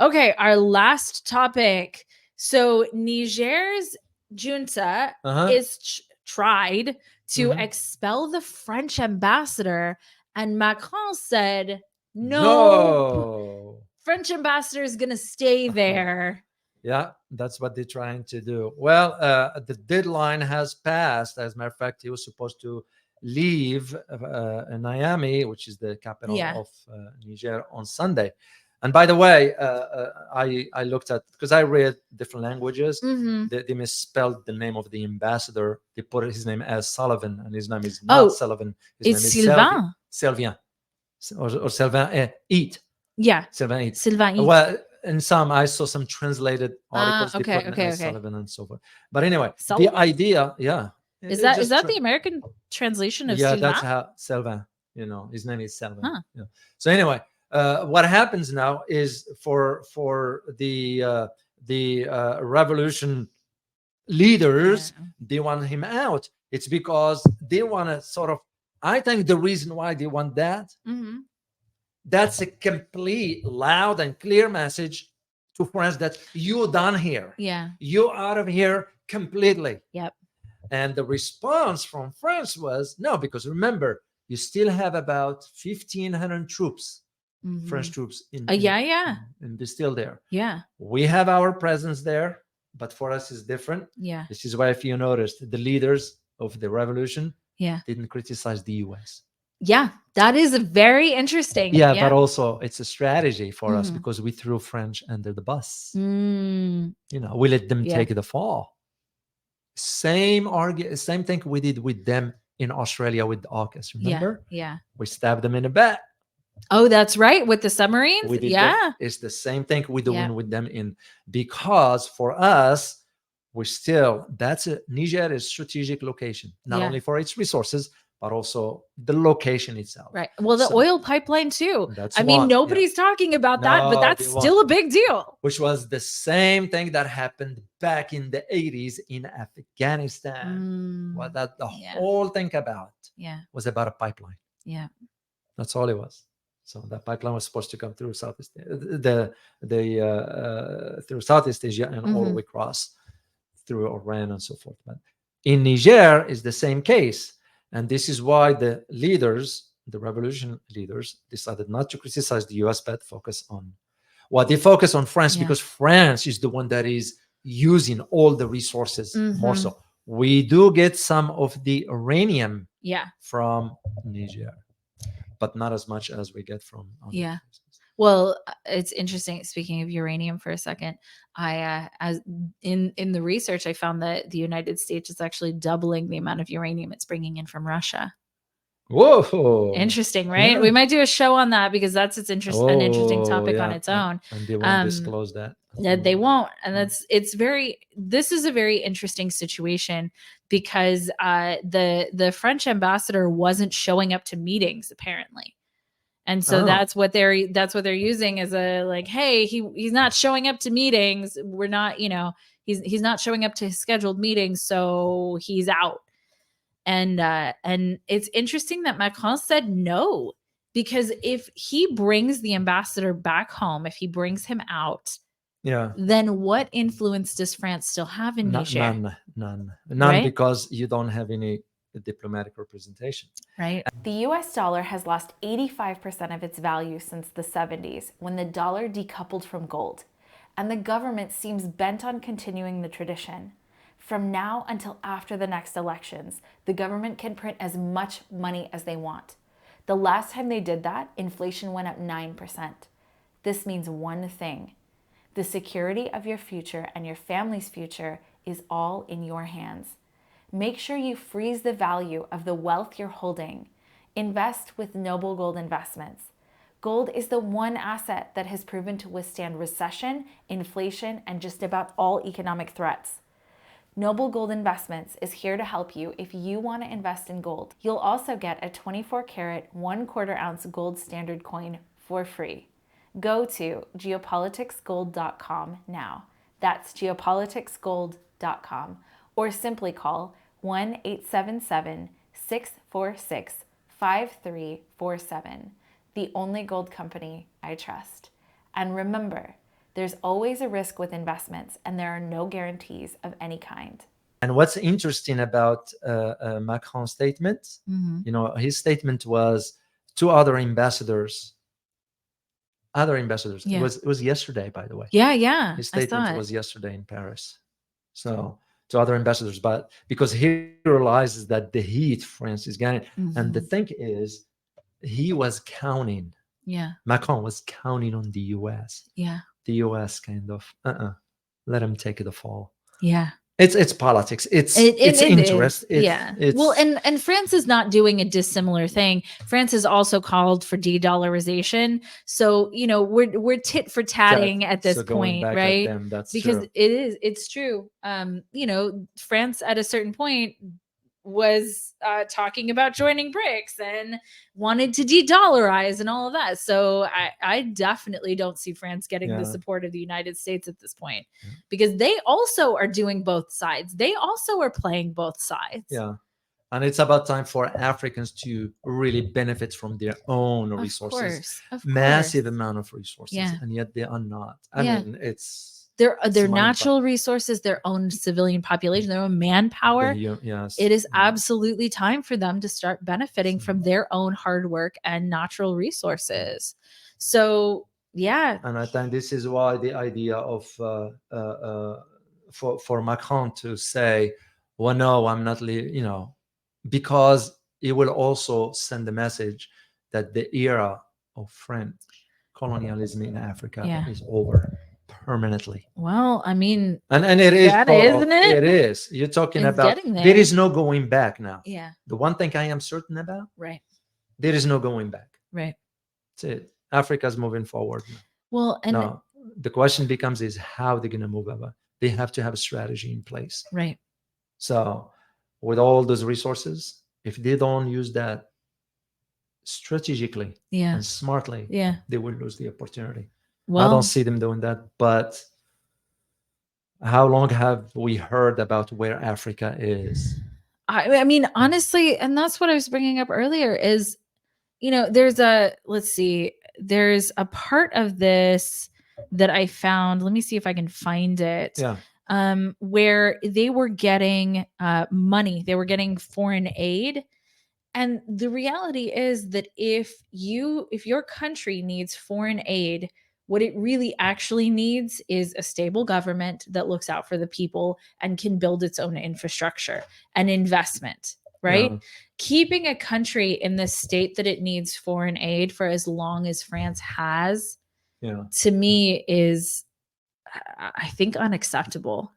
Okay, our last topic. So Niger's junta is tried to expel the French ambassador, and Macron said, no. French ambassador is going to stay there. Yeah, that's what they're trying to do. Well, the deadline has passed. As a matter of fact, he was supposed to leave Niamey, which is the capital of Niger, on Sunday. And by the way, I looked at, because I read different languages, they misspelled the name of the ambassador. They put his name as Sullivan, and his name is not Sullivan. His name is Sylvain. Sylvain. Or Sylvain Ait. Yeah. Sylvain Ait. Sylvain Ait. Well, in some, I saw some translated articles. Okay. Sullivan and so forth. But anyway, Sullivan. The idea, Is that the American translation of Sylvain? Yeah, that's how Sylvain, his name is Sylvain. Huh. Yeah. So anyway, what happens now is for the revolution leaders, they want him out. It's because they want to sort of, I think the reason why they want that, that's a complete loud and clear message to France that you're done here. Yeah. You're out of here completely. Yep. And the response from France was no, because remember, you still have about 1,500 troops, French troops and they're still there. Yeah. We have our presence there, but for us it's different. Yeah. This is why, if you noticed, the leaders of the revolution didn't criticize the US. Yeah, that is very interesting. Yeah, but also it's a strategy for us, because we threw French under the bus. We let them take the fall. Same thing we did with them in Australia with AUKUS. Remember? Yeah. We stabbed them in the back. Oh, that's right, with the submarines. It's the same thing we're doing with them because for us, Niger is strategic location, not only for its resources, but also the location itself. Right. Well, the oil pipeline too. Nobody's talking about that, but that's still a big deal. Which was the same thing that happened back in the 80s in Afghanistan. What the whole thing about was about a pipeline. Yeah. That's all it was. So that pipeline was supposed to come through Southeast Asia and all the way across through Iran and so forth. But in Niger is the same case. And this is why the revolution leaders, decided not to criticize the US, but focus on they focus on France, because France is the one that is using all the resources more so. We do get some of the uranium from Niger, but not as much as we get from other places. Well, it's interesting. Speaking of uranium for a second, as in the research, I found that the United States is actually doubling the amount of uranium it's bringing in from Russia. Whoa! Interesting, right? Yeah. We might do a show on that, because that's an interesting topic on its own. And they won't disclose that. They won't, and this is a very interesting situation, because the French ambassador wasn't showing up to meetings apparently. And so that's what they're using as a hey, he's not showing up to meetings. We're not, he's not showing up to his scheduled meetings, so he's out. And it's interesting that Macron said no, because if he brings the ambassador back home, if he brings him out, then what influence does France still have in Niger? None, right? Because you don't have any diplomatic representation. Right. The US dollar has lost 85% of its value since the 70s, when the dollar decoupled from gold, and the government seems bent on continuing the tradition. From now until after the next elections, the government can print as much money as they want. The last time they did that, inflation went up 9%. This means one thing: the security of your future and your family's future is all in your hands. Make sure you freeze the value of the wealth you're holding. Invest with Noble Gold Investments. Gold is the one asset that has proven to withstand recession, inflation, and just about all economic threats. Noble Gold Investments is here to help you if you want to invest in gold. You'll also get a 24-karat, 1/4 ounce gold standard coin for free. Go to geopoliticsgold.com now. That's geopoliticsgold.com. Or simply call 1-877-646-5347, the only gold company I trust. And remember, There's always a risk with investments, and there are no guarantees of any kind. And what's interesting about Macron's statement, his statement was to other ambassadors. Yeah. It was yesterday, by the way. Yeah. His I saw statement it. was yesterday in Paris. So to other ambassadors, but because he realizes that the heat France is getting, and the thing is, he was counting. Yeah. Macron was counting on the U.S. Yeah. The U.S. kind of let him take the fall. Yeah. It's politics. It's interest. Well, and France is not doing a dissimilar thing. France has also called for de-dollarization. So, we're tit for tatting at this point, right? Them, that's because true. It's true. France at a certain point was talking about joining BRICS and wanted to de-dollarize and all of that. So I definitely don't see France getting the support of the United States at this point, because they also are doing both sides. They also are playing both sides. Yeah. And it's about time for Africans to really benefit from their own resources. Of course. Massive amount of resources. Yeah. And yet they are not. I mean, it's their natural resources, their own civilian population, their own manpower. Yes. It is absolutely time for them to start benefiting from their own hard work and natural resources. So, yeah. And I think this is why the idea of for Macron to say, well, no, I'm not leaving, because it will also send the message that the era of French colonialism in Africa is over permanently. Well, I mean, and it is, isn't it? It is. You're talking it's about there is no going back now. Yeah. The one thing I am certain about, right? There is no going back. Right. That's it. Africa's moving forward now. Well, and now the question becomes is how they're going to move about. They have to have a strategy in place. Right. So with all those resources, if they don't use that strategically and smartly, they will lose the opportunity. Well, I don't see them doing that. But how long have we heard about where Africa is? I mean, honestly, and that's what I was bringing up earlier is, there's a part of this that I found. Let me see if I can find it. Yeah. Where they were getting money, they were getting foreign aid. And the reality is that if your country needs foreign aid, what it really actually needs is a stable government that looks out for the people and can build its own infrastructure and investment, right? Yeah. Keeping a country in the state that it needs foreign aid for as long as France has, to me is, I think, unacceptable.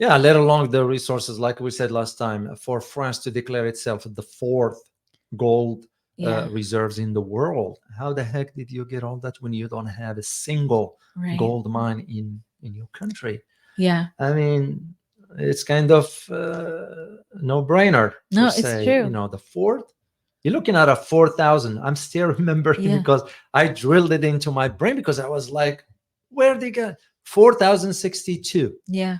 Yeah, let alone the resources, like we said last time, for France to declare itself the fourth gold reserves in the world. How the heck did you get all that when you don't have a single gold mine in your country? Yeah. I mean, it's kind of no-brainer to say, true. The fourth. You're looking at a 4,000. I'm still remembering because I drilled it into my brain because I was like, where did they get 4,062? Yeah.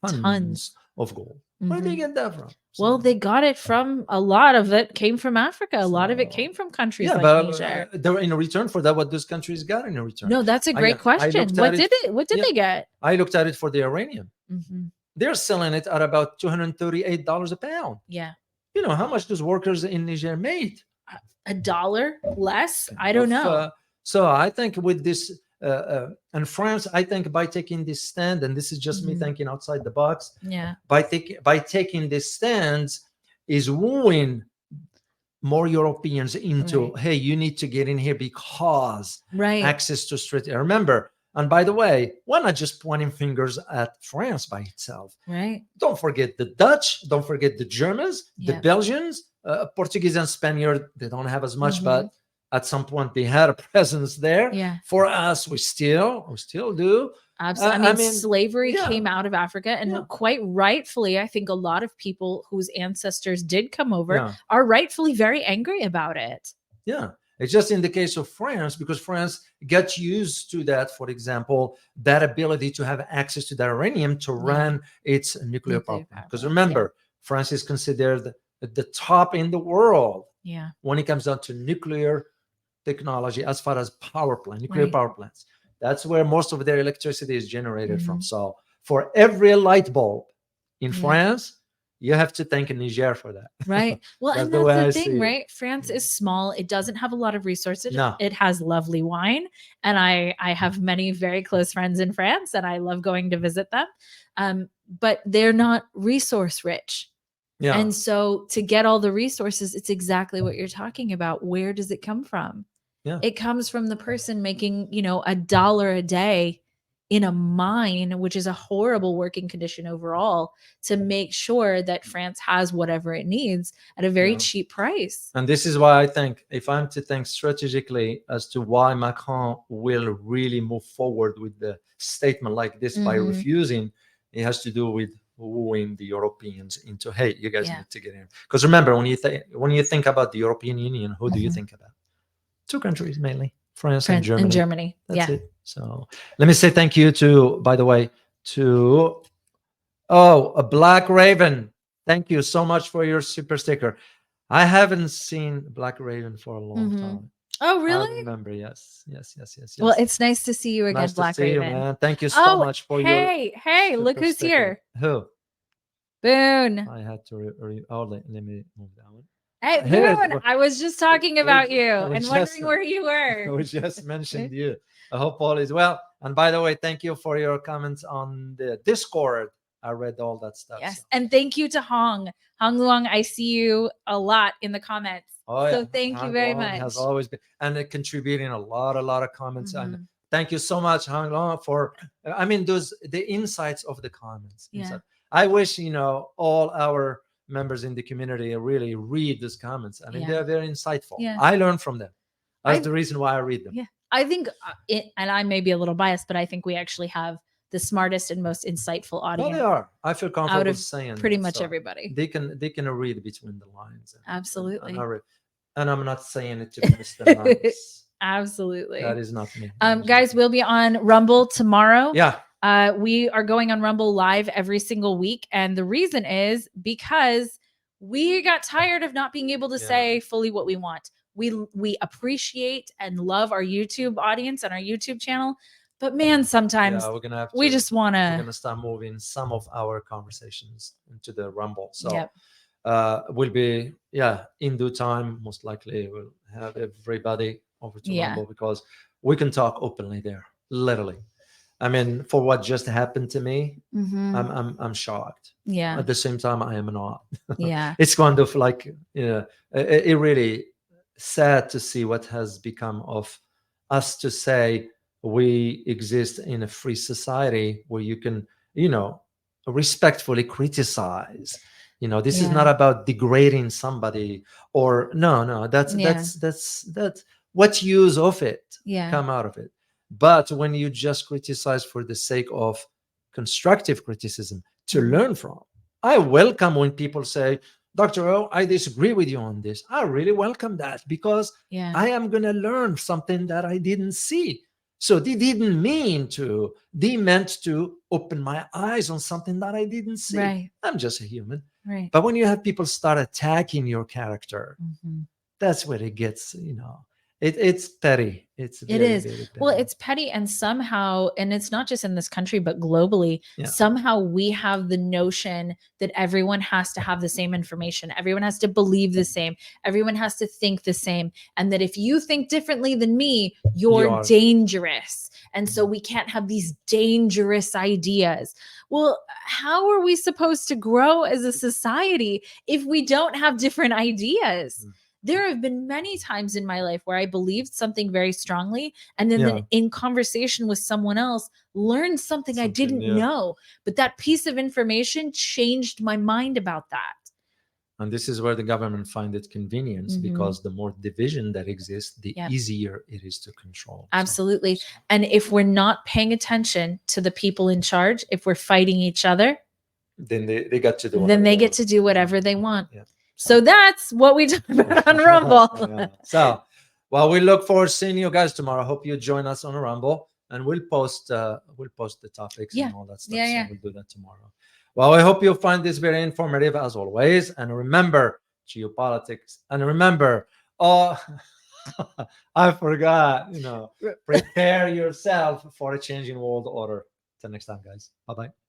Tons of gold. Where did they get that from? Well, they got it from, a lot of it came from Africa. A lot of it came from countries like Niger. In return for that, what those countries got in return? No, that's a great question. What did they get? I looked at it for the uranium. Mm-hmm. They're selling it at about $238 a pound. Yeah. You know how much those workers in Niger made? $1 less? I don't know. So I think with this, and France, I think by taking this stand, and this is just me thinking outside the box. Yeah. By taking this stand, is wooing more Europeans into, hey, you need to get in here because access to street. Remember, and by the way, we're not just pointing fingers at France by itself. Right. Don't forget the Dutch. Don't forget the Germans, the Belgians, Portuguese and Spaniard. They don't have as much, but at some point they had a presence there. Yeah. For us, we still do. Absolutely. I mean, slavery came out of Africa, and quite rightfully, I think a lot of people whose ancestors did come over are rightfully very angry about it. Yeah. It's just in the case of France, because France got used to that, for example, that ability to have access to that uranium to run its nuclear power plant. Because remember, France is considered the top in the world when it comes down to nuclear technology as far as power plant, nuclear power plants. That's where most of their electricity is generated from. So for every light bulb in France, you have to thank Niger for that. Right. Well, That's and the that's way the I thing, see it. right? France is small. It doesn't have a lot of resources. No. It has lovely wine. And I have many very close friends in France, and I love going to visit them. But they're not resource rich. Yeah. And so to get all the resources, it's exactly what you're talking about. Where does it come from? Yeah. It comes from the person making, $1 a day in a mine, which is a horrible working condition overall, to make sure that France has whatever it needs at a very cheap price. And this is why I think, if I'm to think strategically as to why Macron will really move forward with the statement like this by refusing, it has to do with wooing the Europeans into, hey, you guys need to get in. Because remember, when you think about the European Union, who do you think about? Two countries mainly, France and Germany. That's it. So let me say thank you to, by the way, to a Black Raven. Thank you so much for your super sticker. I haven't seen Black Raven for a long time. Oh, I really? remember. Yes. Well, it's nice to see you again, Nice to Black see Raven. you, man. Thank you so much for your Hey, look super who's sticker. here. Who? Boone. I had to let me move that one. Hey, Boone, I was just talking about you and just- wondering where you were. We just mentioned you. I hope all is well. And by the way, thank you for your comments on the Discord. I read all that stuff. Yes. So. And thank you to Hong Luong. I see you a lot in the comments. So thank you very much. Has always been and contributing a lot of comments. And thank you so much, Hong Long, for the insights of the comments. Yeah. I wish all our members in the community really read these comments. I mean, they're very insightful. Yeah. I learn from them. That's the reason why I read them. Yeah. I think, and I may be a little biased, but I think we actually have the smartest and most insightful audience. Well, they are. I feel comfortable out of saying pretty that, much so everybody. They can read between the lines. Absolutely. And I'm not saying it to be Mr. Nice. Absolutely. That is not me. Guys, we'll be on Rumble tomorrow. Yeah. We are going on Rumble live every single week. And the reason is because we got tired of not being able to say fully what we want. We appreciate and love our YouTube audience and our YouTube channel. But man, sometimes we just want to. We're going to start moving some of our conversations into the Rumble. So we'll be, in due time, most likely we'll have everybody over to Rumble because we can talk openly there, literally. I mean, for what just happened to me, I'm shocked. Yeah. At the same time, I am not. Yeah. It's kind of like, it really sad to see what has become of us to say we exist in a free society where you can, respectfully criticize. This is not about degrading somebody or no. That's what use of it come out of it. But when you just criticize for the sake of constructive criticism to learn from, I welcome when people say, Dr. O, I disagree with you on this. I really welcome that because I am going to learn something that I didn't see. So they meant to open my eyes on something that I didn't see. Right. I'm just a human. Right. But when you have people start attacking your character, that's where it gets, it's petty. It is. Very petty. Well, it's petty. And somehow, and it's not just in this country, but globally, somehow we have the notion that everyone has to have the same information. Everyone has to believe the same. Everyone has to think the same. And that if you think differently than me, you're dangerous. And so we can't have these dangerous ideas. Well, how are we supposed to grow as a society if we don't have different ideas? There have been many times in my life where I believed something very strongly and then in conversation with someone else learned something I didn't know. But that piece of information changed my mind about that. And this is where the government find it convenience because the more division that exists, the easier it is to control. Absolutely. And if we're not paying attention to the people in charge, if we're fighting each other, then they get to do get to do whatever they want. Yeah. So that's what we talk about on Rumble. So, well, we look forward to seeing you guys tomorrow. I hope you join us on a Rumble, and we'll post the topics and all that stuff. So we'll do that tomorrow. Well, I hope you'll find this very informative as always. And remember geopolitics. And remember, I forgot. Prepare yourself for a changing world order. Till next time, guys. Bye bye.